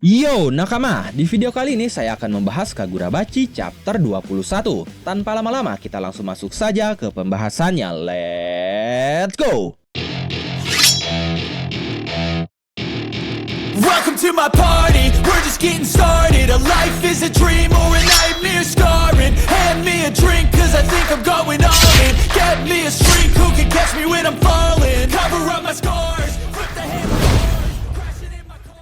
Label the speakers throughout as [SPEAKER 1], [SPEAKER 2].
[SPEAKER 1] Yo nakama, di video kali ini saya akan membahas Kagurabachi chapter 21. Tanpa lama-lama kita langsung masuk saja ke pembahasannya. Let's go!
[SPEAKER 2] Welcome to my party, we're just getting started. A life is a dream or a nightmare scarring. Hand me a drink cause I think I'm going all in. Get me a shrink who can catch me when I'm falling. Cover up my scars, flip the handlebars, crashing in my car.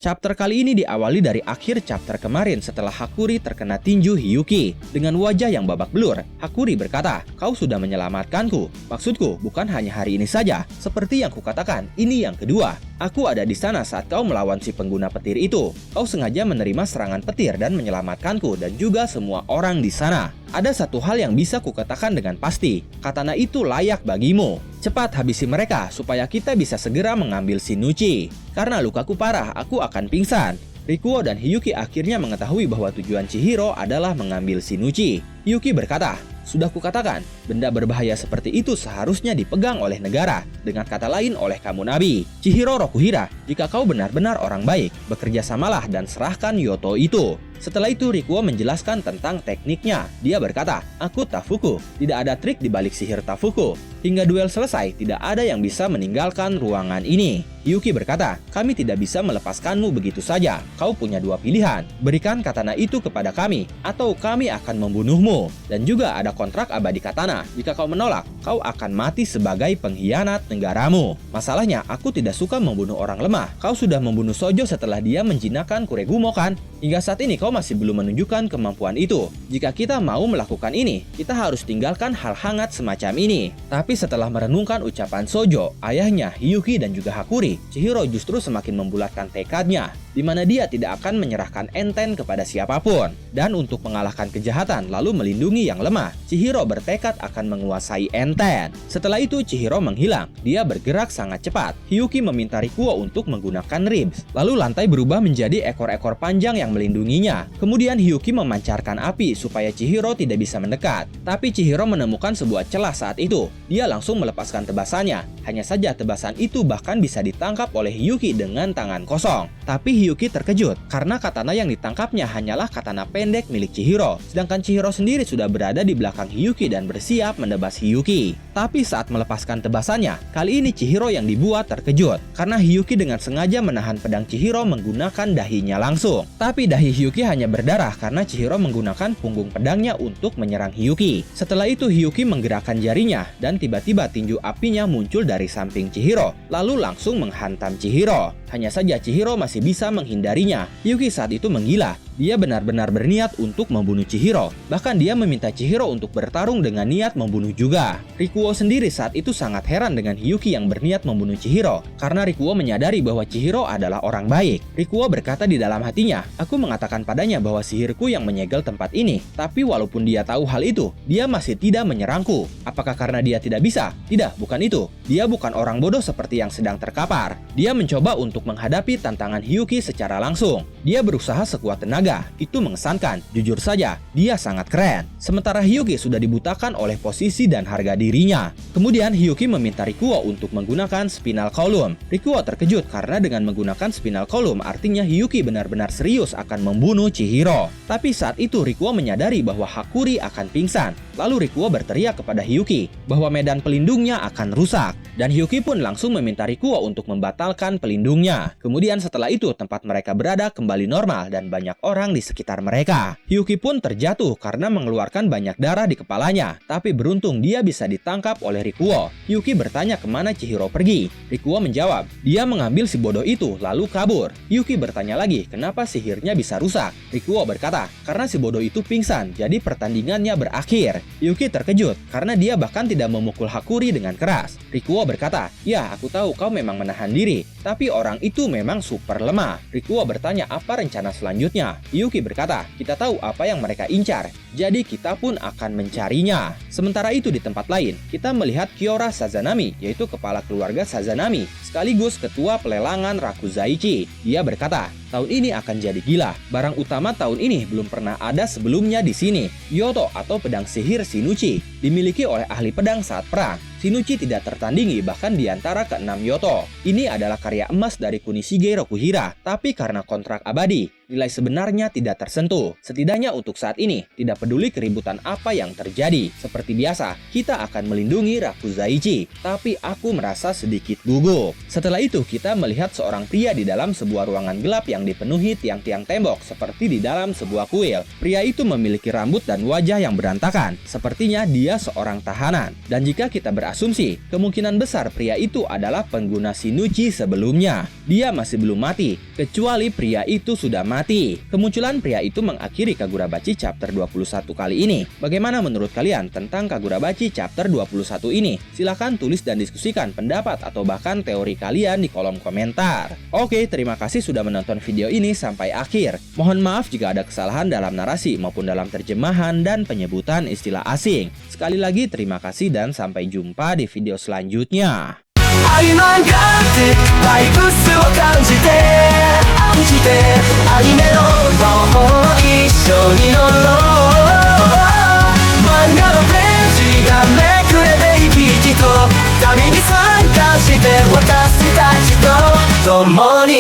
[SPEAKER 1] Chapter kali ini diawali dari akhir chapter kemarin setelah Hakuri terkena tinju Hiyuki. Dengan wajah yang babak belur, Hakuri berkata, "Kau sudah menyelamatkanku. Maksudku, bukan hanya hari ini saja. Seperti yang kukatakan, ini yang kedua. Aku ada di sana saat kau melawan si pengguna petir itu. Kau sengaja menerima serangan petir dan menyelamatkanku dan juga semua orang di sana. Ada satu hal yang bisa kukatakan dengan pasti. Katana itu layak bagimu. Cepat habisi mereka supaya kita bisa segera mengambil Shinuchi. Karena lukaku parah, aku akan pingsan." Rikuo dan Hiyuki akhirnya mengetahui bahwa tujuan Chihiro adalah mengambil Shinuchi. Hiyuki berkata, "Sudah kukatakan, benda berbahaya seperti itu seharusnya dipegang oleh negara. Dengan kata lain oleh kamu nabi. Chihiro Rokuhira, jika kau benar-benar orang baik, bekerja samalah dan serahkan Yoto itu." Setelah itu Rikuo menjelaskan tentang tekniknya. Dia berkata, "Aku Tafuku, tidak ada trik di balik sihir Tafuku. Hingga duel selesai, tidak ada yang bisa meninggalkan ruangan ini." Yuki berkata, "Kami tidak bisa melepaskanmu begitu saja. Kau punya dua pilihan. Berikan katana itu kepada kami, atau kami akan membunuhmu. Dan juga ada kontrak abadi katana. Jika kau menolak, kau akan mati sebagai pengkhianat negaramu. Masalahnya, aku tidak suka membunuh orang lemah. Kau sudah membunuh Sojo setelah dia menjinakkan Kuregumo kan? Hingga saat ini kau masih belum menunjukkan kemampuan itu. Jika kita mau melakukan ini, kita harus tinggalkan hal hangat semacam ini." Tapi setelah merenungkan ucapan Sojo, ayahnya, Hiyuki dan juga Hakuri, Chihiro justru semakin membulatkan tekadnya, di mana dia tidak akan menyerahkan Enten kepada siapapun. Dan untuk mengalahkan kejahatan lalu melindungi yang lemah, Chihiro bertekad akan menguasai Enten. Setelah itu Chihiro menghilang. Dia bergerak sangat cepat. Hiyuki meminta Rikuo untuk menggunakan ribs. Lalu lantai berubah menjadi ekor-ekor panjang yang melindunginya. Kemudian Hiyuki memancarkan api supaya Chihiro tidak bisa mendekat. Tapi Chihiro menemukan sebuah celah saat itu. Dia langsung melepaskan tebasannya. Hanya saja tebasan itu bahkan bisa ditangkap oleh Hiyuki dengan tangan kosong. Tapi Hiyuki terkejut karena katana yang ditangkapnya hanyalah katana pendek milik Chihiro. Sedangkan Chihiro sendiri sudah berada di belakang Hiyuki dan bersiap menebas Hiyuki. Tapi saat melepaskan tebasannya, kali ini Chihiro yang dibuat terkejut karena Hiyuki dengan sengaja menahan pedang Chihiro menggunakan dahinya langsung. Tapi dahi Hiyuki hanya berdarah karena Chihiro menggunakan punggung pedangnya untuk menyerang Hiyuki. Setelah itu Hiyuki menggerakkan jarinya dan tiba-tiba tinju apinya muncul dari samping Chihiro, lalu langsung menghantam Chihiro. Hanya saja Chihiro masih bisa menghindarinya. Hiyuki saat itu menggila. Dia benar-benar berniat untuk membunuh Chihiro. Bahkan dia meminta Chihiro untuk bertarung dengan niat membunuh juga. Rikuo sendiri saat itu sangat heran dengan Hiyuki yang berniat membunuh Chihiro, karena Rikuo menyadari bahwa Chihiro adalah orang baik. Rikuo berkata di dalam hatinya, "Aku mengatakan padanya bahwa sihirku yang menyegel tempat ini. Tapi walaupun dia tahu hal itu, dia masih tidak menyerangku. Apakah karena dia tidak bisa? Tidak, bukan itu. Dia bukan orang bodoh seperti yang sedang terkapar." Dia mencoba untuk menghadapi tantangan Hiyuki secara langsung. Dia berusaha sekuat tenaga. Itu mengesankan. Jujur saja, dia sangat keren. Sementara Hiyuki sudah dibutakan oleh posisi dan harga dirinya. Kemudian Hiyuki meminta Rikuo untuk menggunakan Spinal Column. Rikuo terkejut karena dengan menggunakan Spinal Column artinya Hiyuki benar-benar serius akan membunuh Chihiro. Tapi saat itu Rikuo menyadari bahwa Hakuri akan pingsan. Lalu Rikuo berteriak kepada Hiyuki bahwa medan pelindungnya akan rusak. Dan Hiyuki pun langsung meminta Rikuo untuk membatalkan pelindungnya. Kemudian setelah itu tempat mereka berada kembali normal dan banyak orang di sekitar mereka. Hiyuki pun terjatuh karena mengeluarkan banyak darah di kepalanya. Tapi beruntung dia bisa ditangkap oleh Rikuo. Hiyuki bertanya kemana Chihiro pergi. Rikuo menjawab, dia mengambil si bodoh itu lalu kabur. Hiyuki bertanya lagi kenapa sihirnya bisa rusak. Rikuo berkata, karena si bodoh itu pingsan, jadi pertandingannya berakhir. Hiyuki terkejut karena dia bahkan tidak memukul Hakuri dengan keras. Rikuo berkata, "Ya, aku tahu kau memang menahan diri, tapi orang itu memang super lemah." Rikuo bertanya apa rencana selanjutnya. Hiyuki berkata, "Kita tahu apa yang mereka incar, jadi kita pun akan mencarinya." Sementara itu di tempat lain, kita melihat Kiora Sazanami, yaitu kepala keluarga Sazanami, sekaligus ketua pelelangan Rakuzaichi. Dia berkata, Tahun ini akan jadi gila. Barang utama tahun ini belum pernah ada sebelumnya di sini. Yoto atau pedang sihir Shinuchi dimiliki oleh ahli pedang saat perang. Shinuchi tidak tertandingi bahkan di antara keenam Yoto. Ini adalah karya emas dari Kunishige Rokuhira, tapi karena kontrak abadi, nilai sebenarnya tidak tersentuh. Setidaknya untuk saat ini, tidak peduli keributan apa yang terjadi. Seperti biasa, kita akan melindungi Rakuzaichi, tapi aku merasa sedikit gugup. Setelah itu, kita melihat seorang pria di dalam sebuah ruangan gelap yang dipenuhi tiang-tiang tembok, seperti di dalam sebuah kuil. Pria itu memiliki rambut dan wajah yang berantakan. Sepertinya dia seorang tahanan. Dan jika kita berasumsi, kemungkinan besar pria itu adalah pengguna Shinuchi sebelumnya. Dia masih belum mati, kecuali pria itu sudah mati. Kemunculan pria itu mengakhiri Kagurabachi chapter 21 kali ini. Bagaimana menurut kalian tentang Kagurabachi chapter 21 ini? Silahkan tulis dan diskusikan pendapat atau bahkan teori kalian di kolom komentar. Oke, terima kasih sudah menonton video ini sampai akhir. Mohon maaf jika ada kesalahan dalam narasi maupun dalam terjemahan dan penyebutan istilah asing. Sekali lagi terima kasih dan sampai jumpa di video selanjutnya.
[SPEAKER 2] 愛の上がってバイブスを感じてアニメの魔法一緒に乗ろう漫画のページがめくれて生き生きと旅に参加して私たちと共に